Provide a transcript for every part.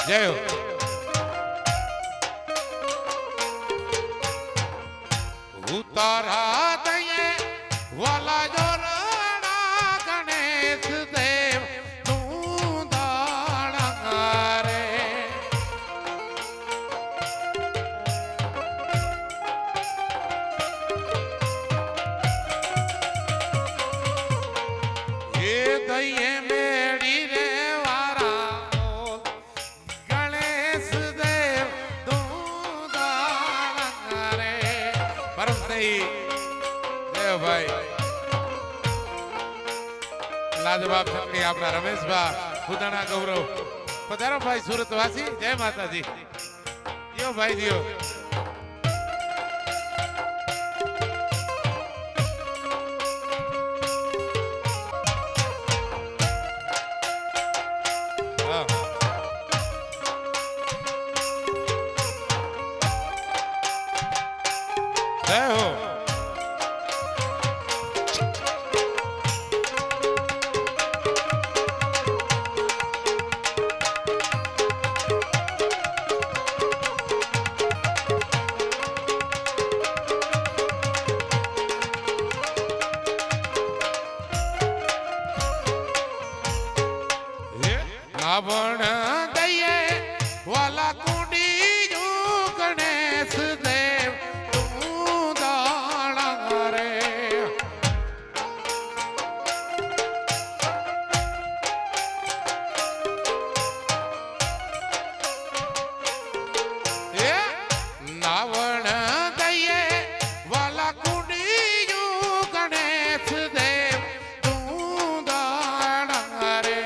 જય હો. ઉતારા દઈએ વાલા જોરણા ગણેશ દેવ તું દાણા રે. એ દઈએ મેળી રે વારા ગણેશ દેવ તું દાણા રે. પરમતઈ ભાઈ લાજવાબ છકડી આપણા રમેશભા ખુદાણા ગૌરવ પધારો ભાઈ સુરતવાસી. જય માતાજી. દિયો ભાઈ દિયો. જય હો. રાવણ દઈએ વાલા કુંડી જો ગણેશ દેવ તું દાણા રે. એ રાવણ દઈએ વાલા કુંડી જો ગણેશ દેવ તું દાણા રે.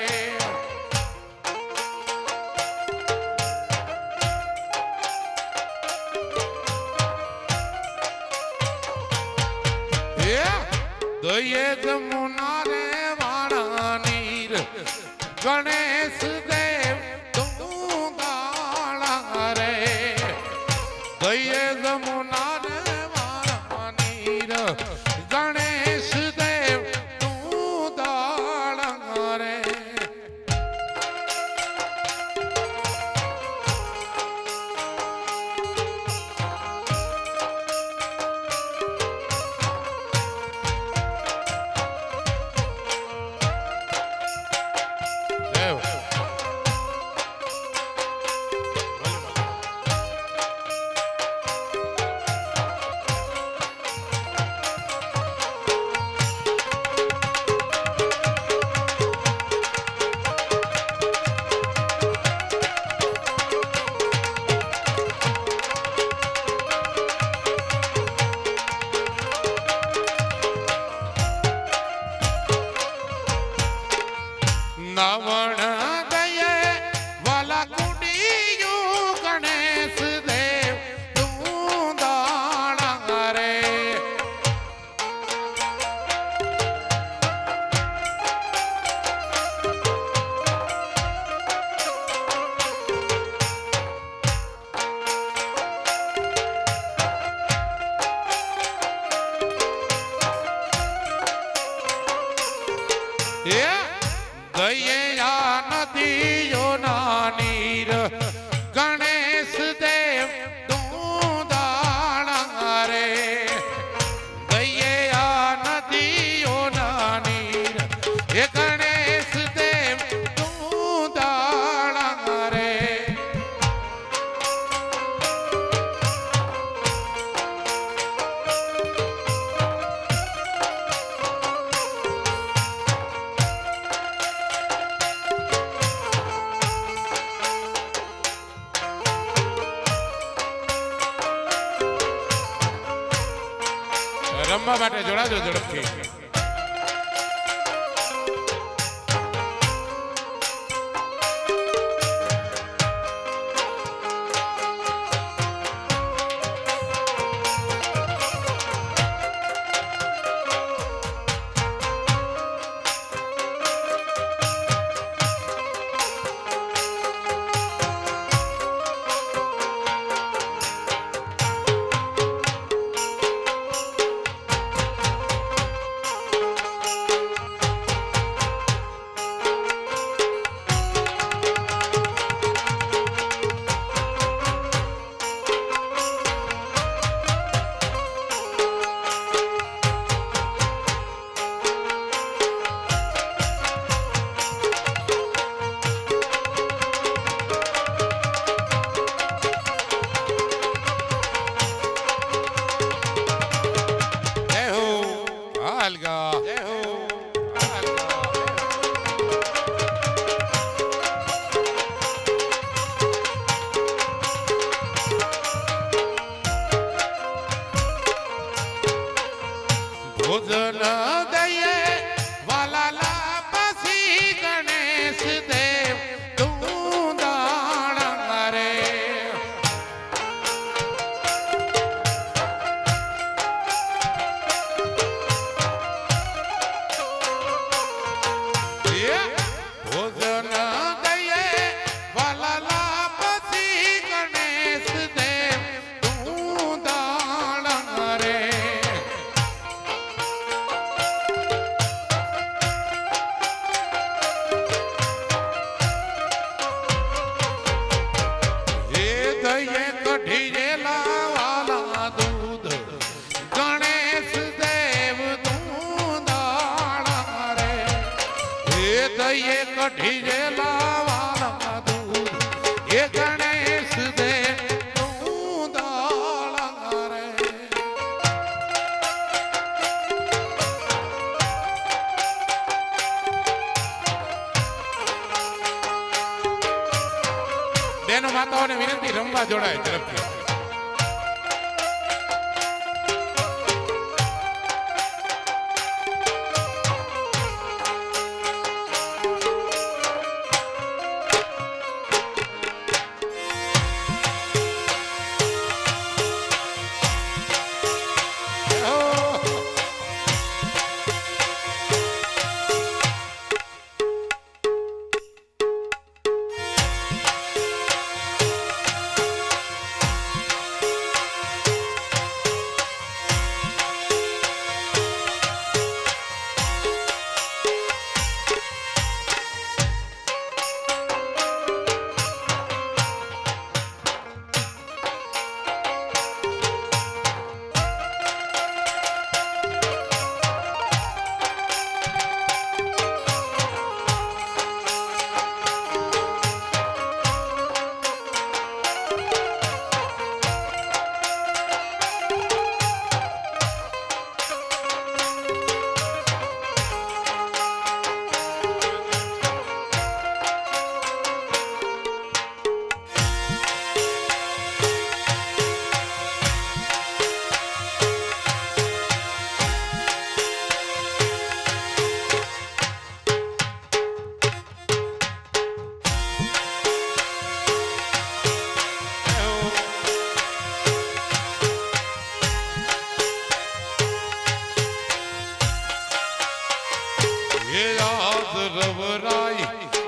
દઈએ જમુના રે વાણા નીર ગણેશ દેવ તું દાણા રે. દઈએ જમુના રે વાણા નીર ગણેશ દેવ તું દાણા રે. રાવણ દઈએ વાલા કુંડિયું ગણેશ દેવ તું દાણા રે. દઈએ આ નદીઓના નીર ગણેશ દેવ તું દાણા રે. દઈએ આ નદીઓના નીર એ ગણેશ દેવ તું દાણા રે. રમવા માટે જોડાજો ઝડપથી. બેનો માતાઓને વિનંતી રમવા જોડાય ઝડપથી.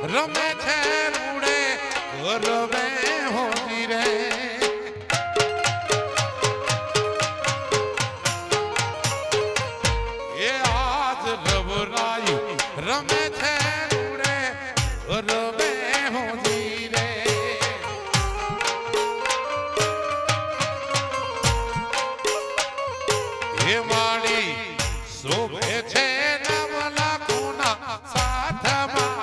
રમે છે રૂડે ગરબે હોતી રે એ આજ રવરાઈ રમે છે રૂડે ગરબે હોતી રે એ માડી શોભે છે નવલા કોના સાથમાં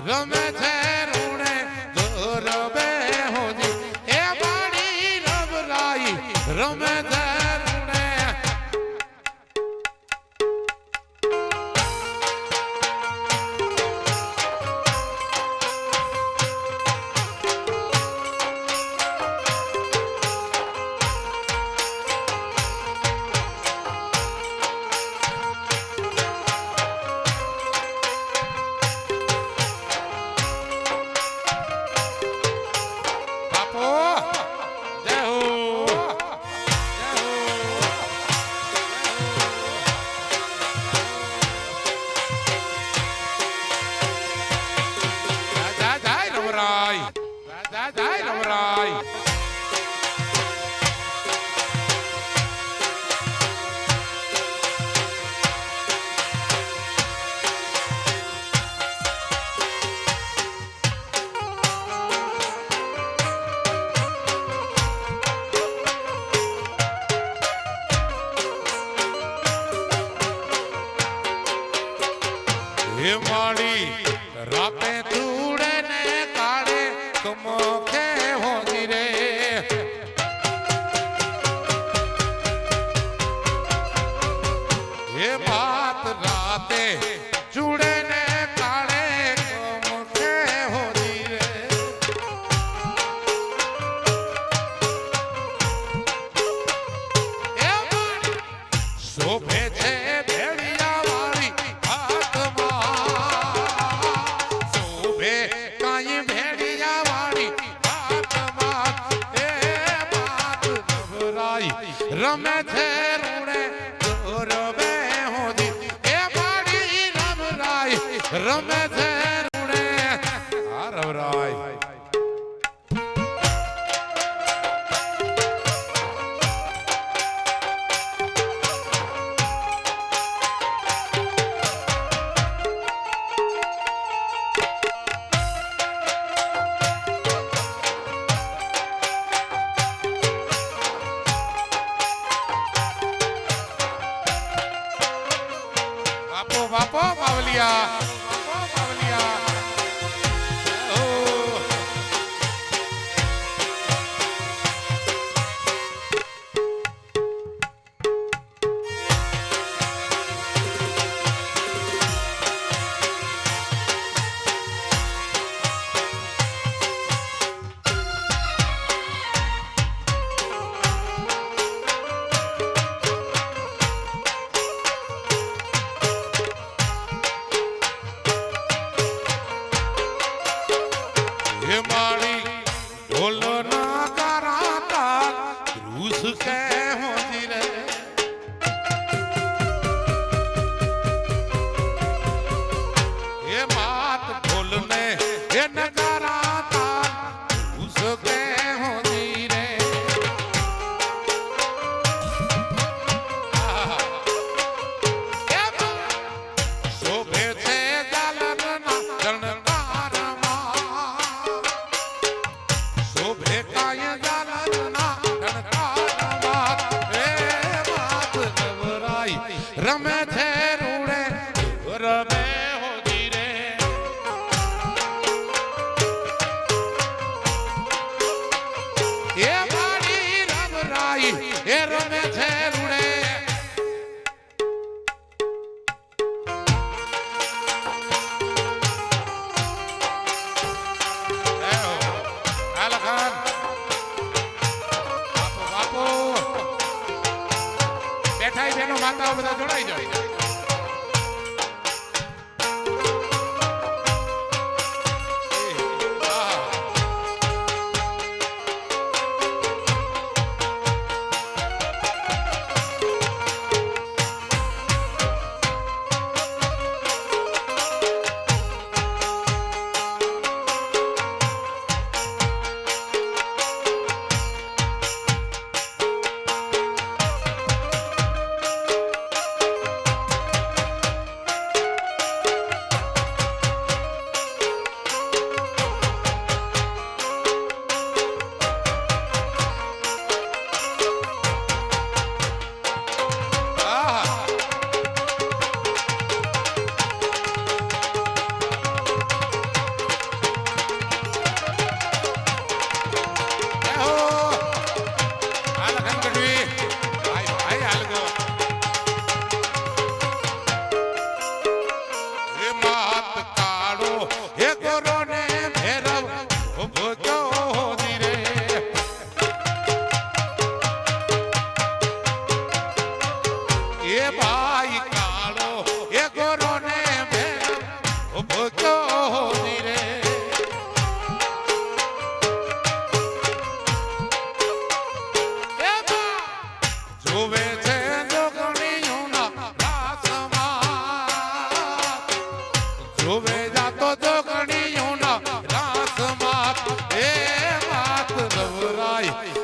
રમે છે રૂણે ગરબે હોજી એ માડી રબરાઈ રમે છે રૂણે હે માડી રાતે ધૂળે ને કાળે કમોખે હોજી રે હે બાત રાતે ચૂડે ને કાળે કમોખે હોજી રે હે માડી શોભે છે રમે છે રૂણે ગરબે હોજી એ માડી રમરાઈ રમે છે રૂણે આ રવરાઈ બાપો બાવલિયા બાપો બાવલિયા ઓ બધા જોડાઈ જાય.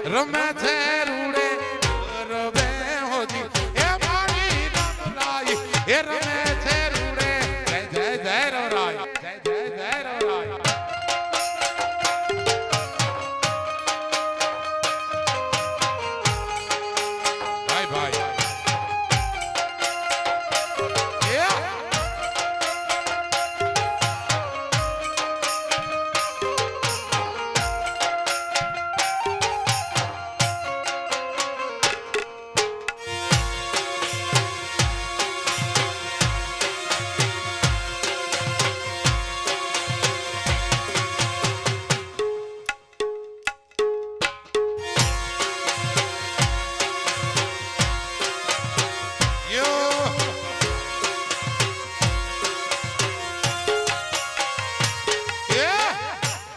રમે છે રૂડે રવે હોજી એ મારી રમરાઈ એ રમે છે રૂડે જય જય જય રવરાય જય જય જય રવરાય ભાઈ ભાઈ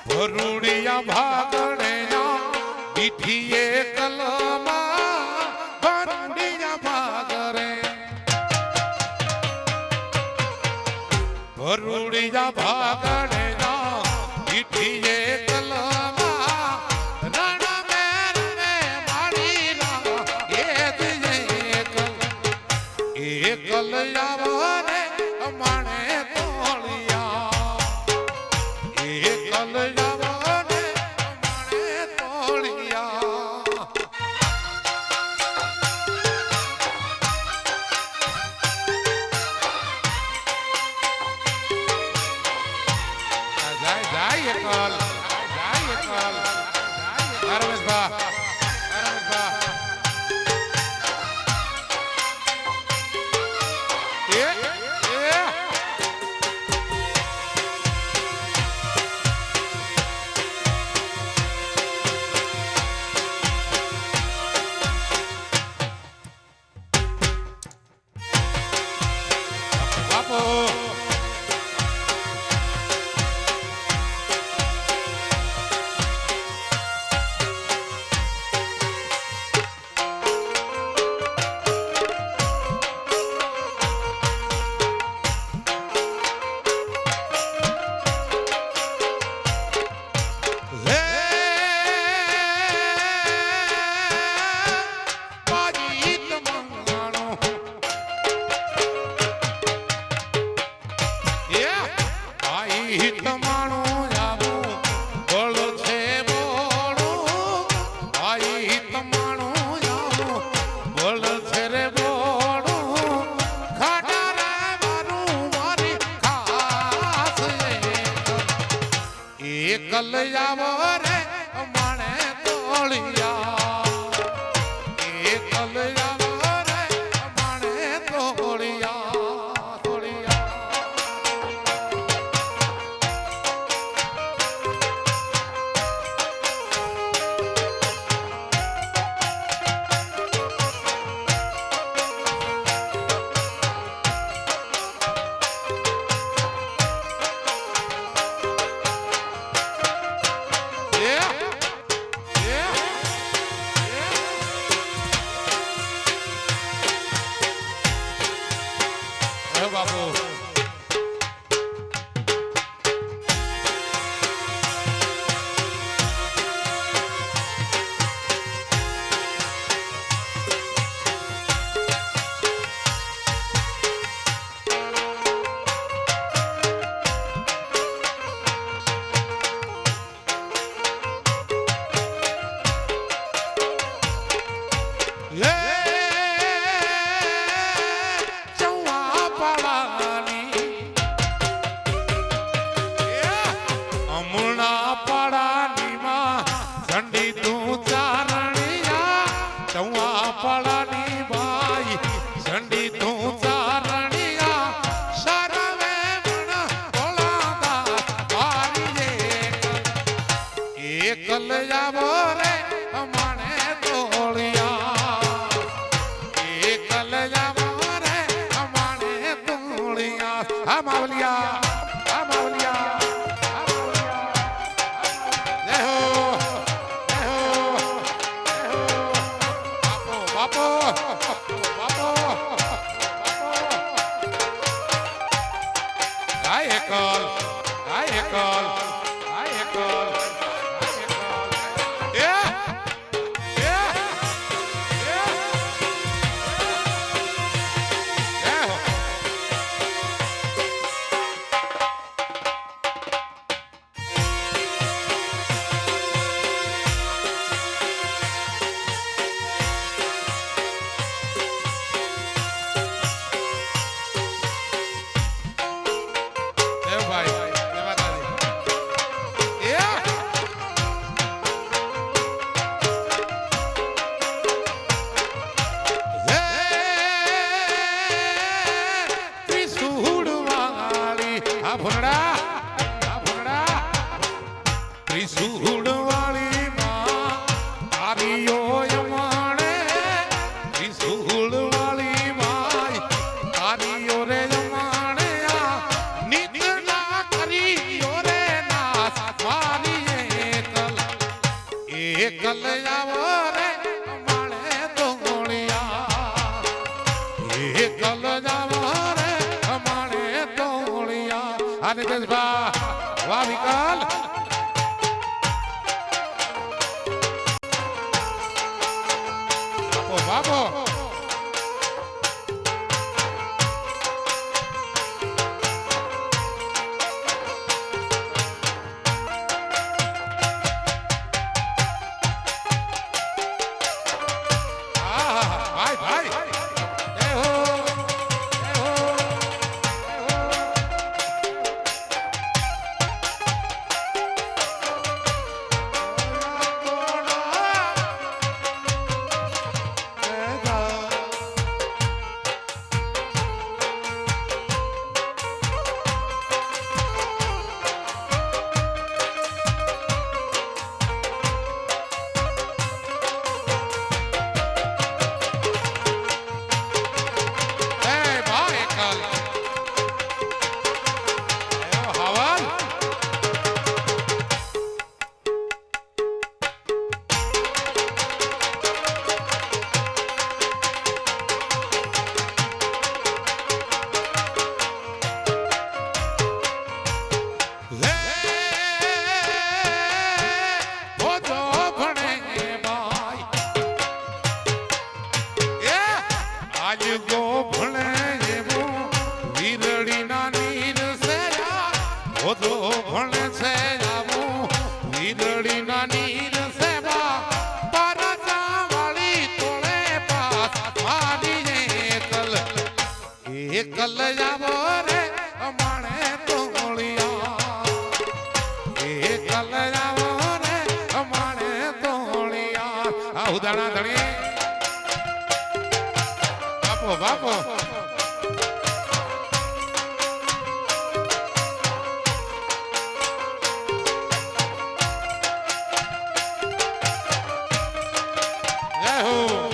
ભરૂડિયા ભાગણે પીઠીએ કલમા ભરૂડિયા ભાગરે ભરૂડિયા ભાગણે પીઠીએ કલમા રણ મેર મે મારી રા એ દિયે કલ યાવને માણે તોળિયા એ કલ કલ આવો રે માણે તોળિયા એ કલ આવો રે માણે તોળિયા તોળિયા જમુના પાડાની માં ઝંડી તું ચારણિયા ચૌવા પાડાની ભાઈ ઝંડી તું ચારણિયા સરવે મણ ભોળાદાસ મારી એકલ આવો રે અમાણે તોળિયા એકલ આવો રે અમાણે તોળિયા હા માવલિયા હા માવલિયા વાહ વિકાલ બાપો ભાઈ ભાઈ જય હો એકલ જાવો રે અમાણે તોળિયા એકલ જાવો રે અમાણે તોળિયા આ ઉદાણા ધણી બાપો બાપો જય હો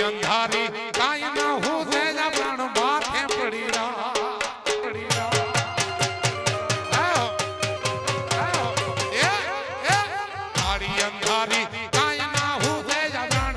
અંધારી કાય ના હું છે પ્રાણ માથે પડી અંધારી કાય ના હું છે પ્રાણ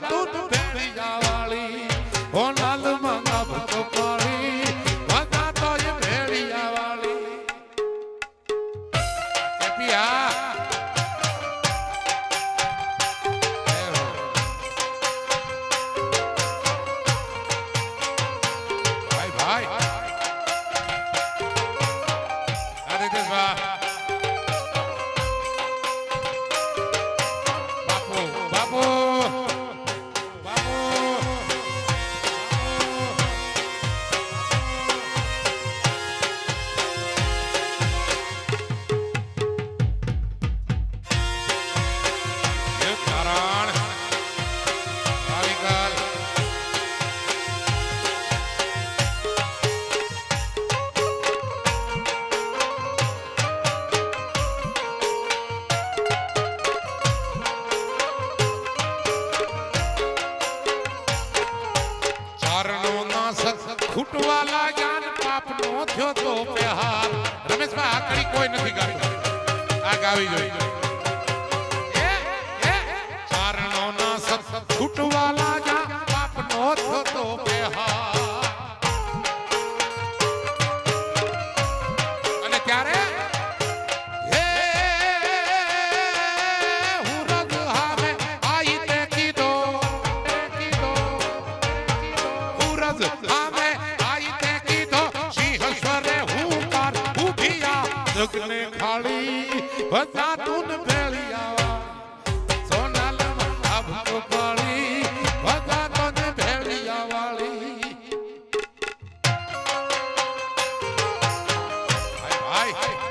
તું ભેળિયા વાળી ઓ લાલ મંગા ભતો પાળી બધા તો એ ભેળિયા વાળી એ પિયા ભાઈ ભાઈ અરે દેવા બાપુ બાપુ ખૂટવા લાગ્યા ને પાપનો થયો તો પહેર રમેશભાઈ આકડી કોઈ નથી ગાતું આ ગાવી જોઈએ ચારણો ના સત ખૂટવા લાગ્યા પાપનો થયો તો પહેર અને ત્યારે જગને ખાળી બધા તું ભેળિયા સોનાલ મંગા ભતો પાળી બધા તને ભેળિયા વાળી ભાઈ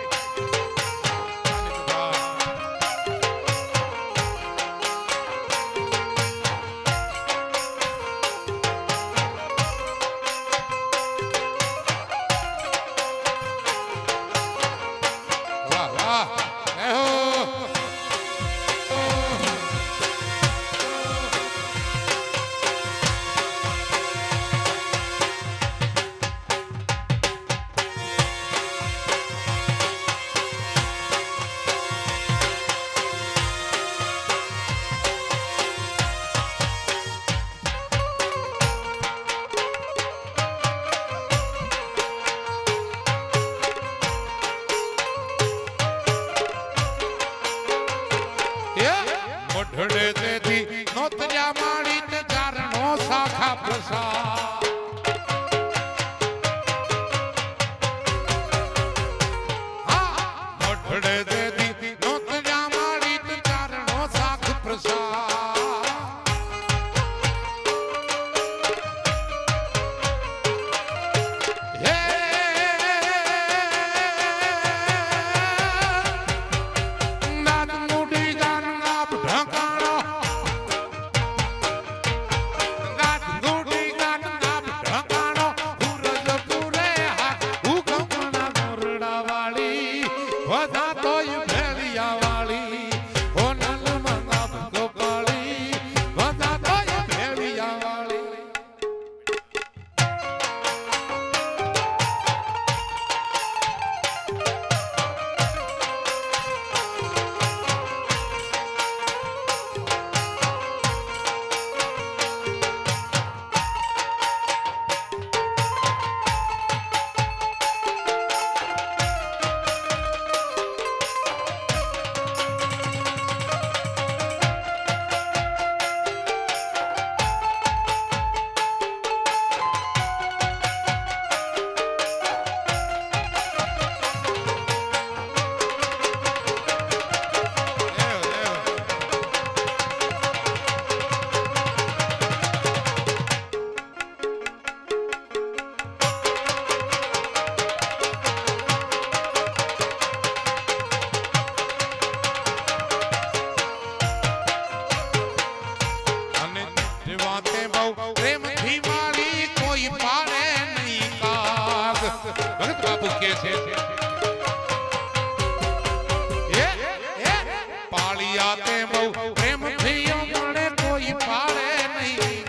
મોઢડે તેથી નોતર્યા માળી તે ચારણો શાખા પ્રસાદ મોઢડે તેથી નોતર્યા માળી તે ચારણો શાખા પ્રસાદ પાળિયા તે બહુ પ્રેમથી મળે કોઈ પાળે નહીં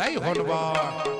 દઈ હોનવા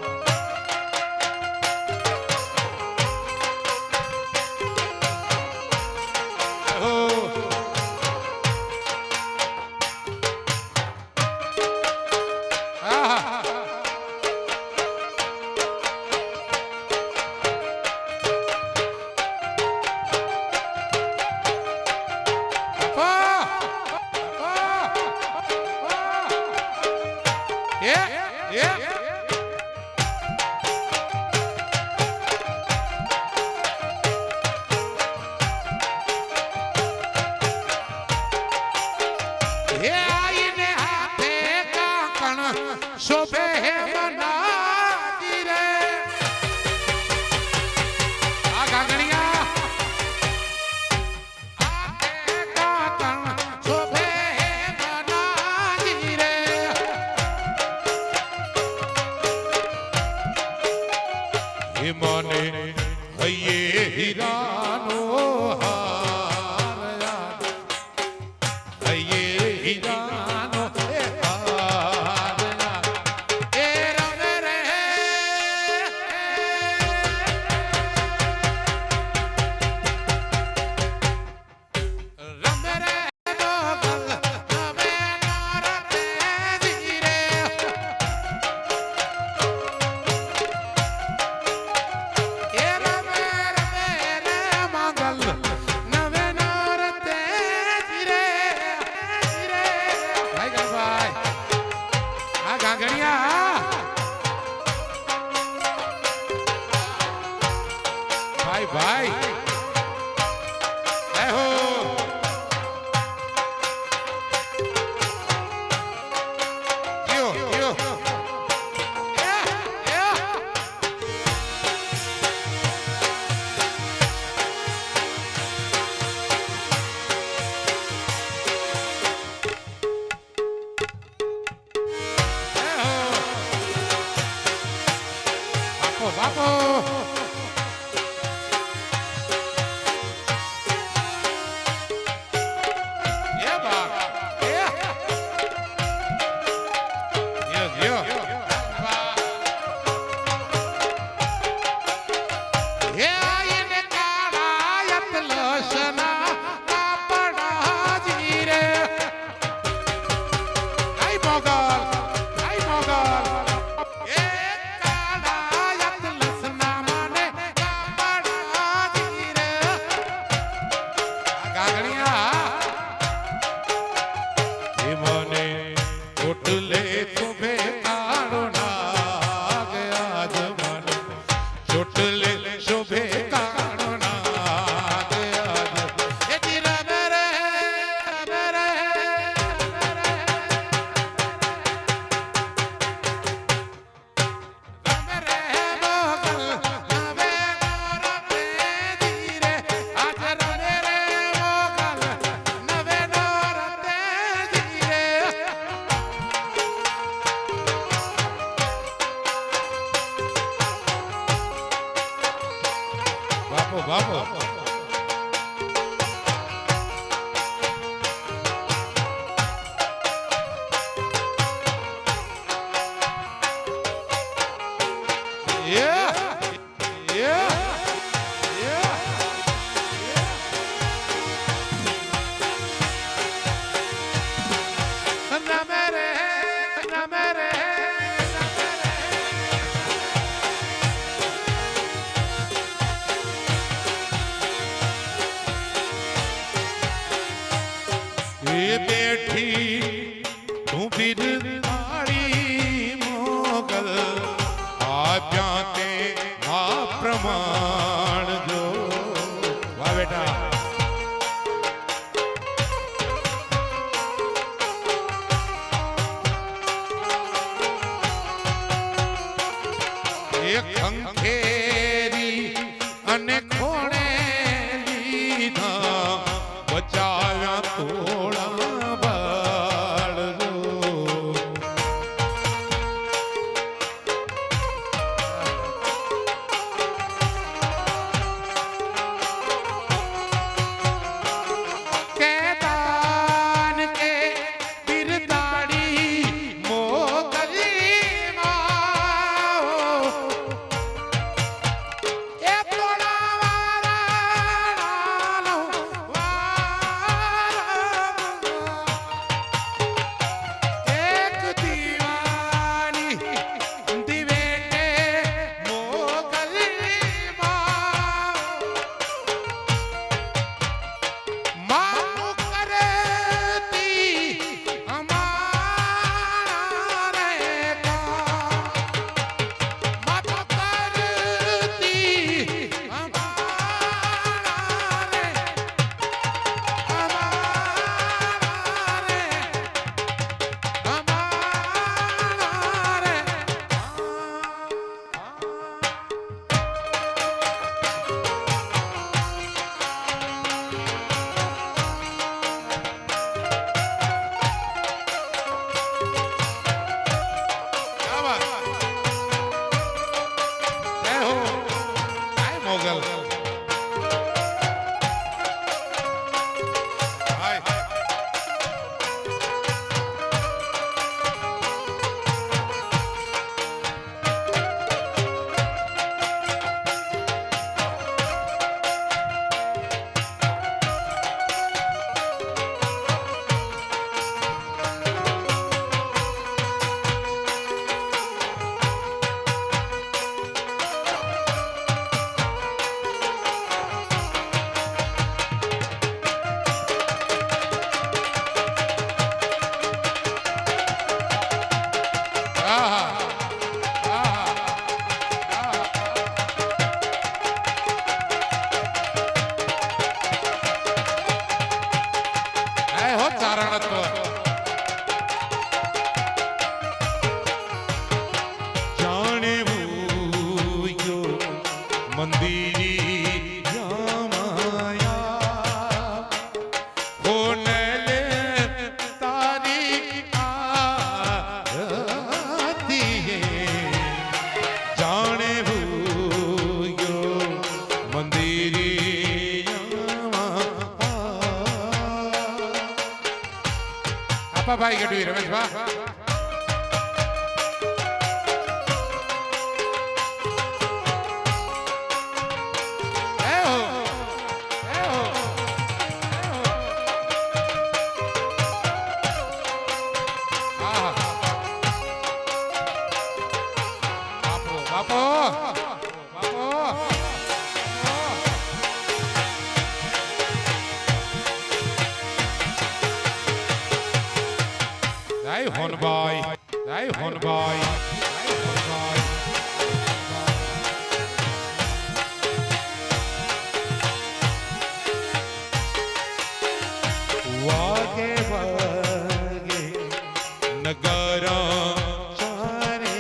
શોભે મનાજી રે આ ગાગણિયા આતે કાકણ શોભે મનાજી રે હે મને હૈયે હીરાનો હાર હૈયે હીરાનો ભાઈ આહો યો યો બાપો બાપો બાપો બેઠી તું બિરદાળી મોગલ આપ્યા તે આ પ્રમાણ જો વાહ બેટા એક ખંખેરી અને ખોણે લીધા બચાવ્યા તોડા બાળજો કેદાન કે બિરદાડી મોગલી માં રમેશ વાહ હોનભાઈ જય હોનભાઈ વાગે વાગે નગરા ચારે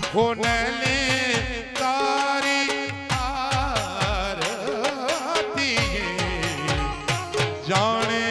હોનલે તારી આરતી જાણે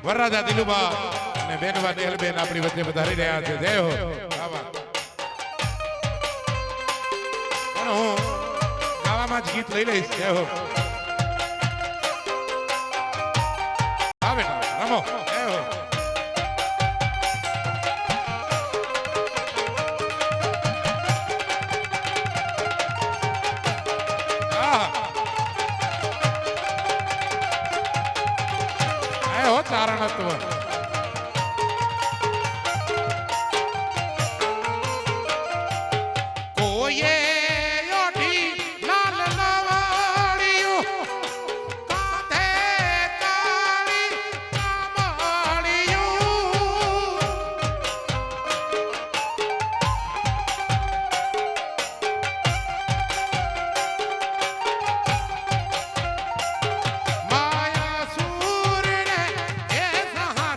વરરાજા દિલુબા અને બેનવા નેહલબેન આપણી વચ્ચે વધારી રહ્યા છે જય હો અને હું ગાવામાં જ ગીત લઈ લઈશ જય હો હા બેટા રમો જય હો ચારણત્વ કોઈએ ઓઢી લાલ લવાડિયું કાંધે કાળી કામળિયું માયા સૂરને એ સહાય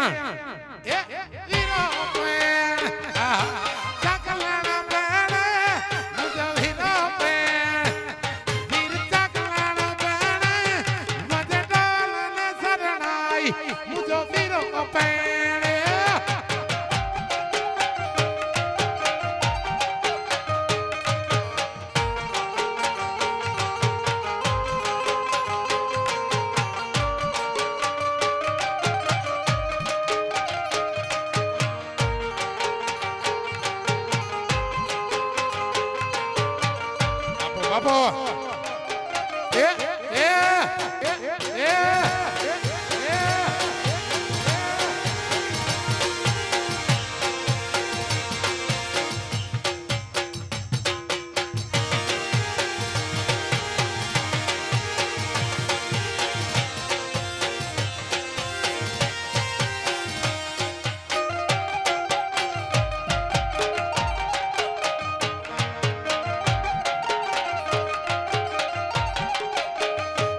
એ વીરો પેણ ચકલાણા પેણ મુજો વીરો પેણ વીર ચકલાણા પેણ મજે ડોલ ને શરણાઈ મુજો વીરો પેણ બાપો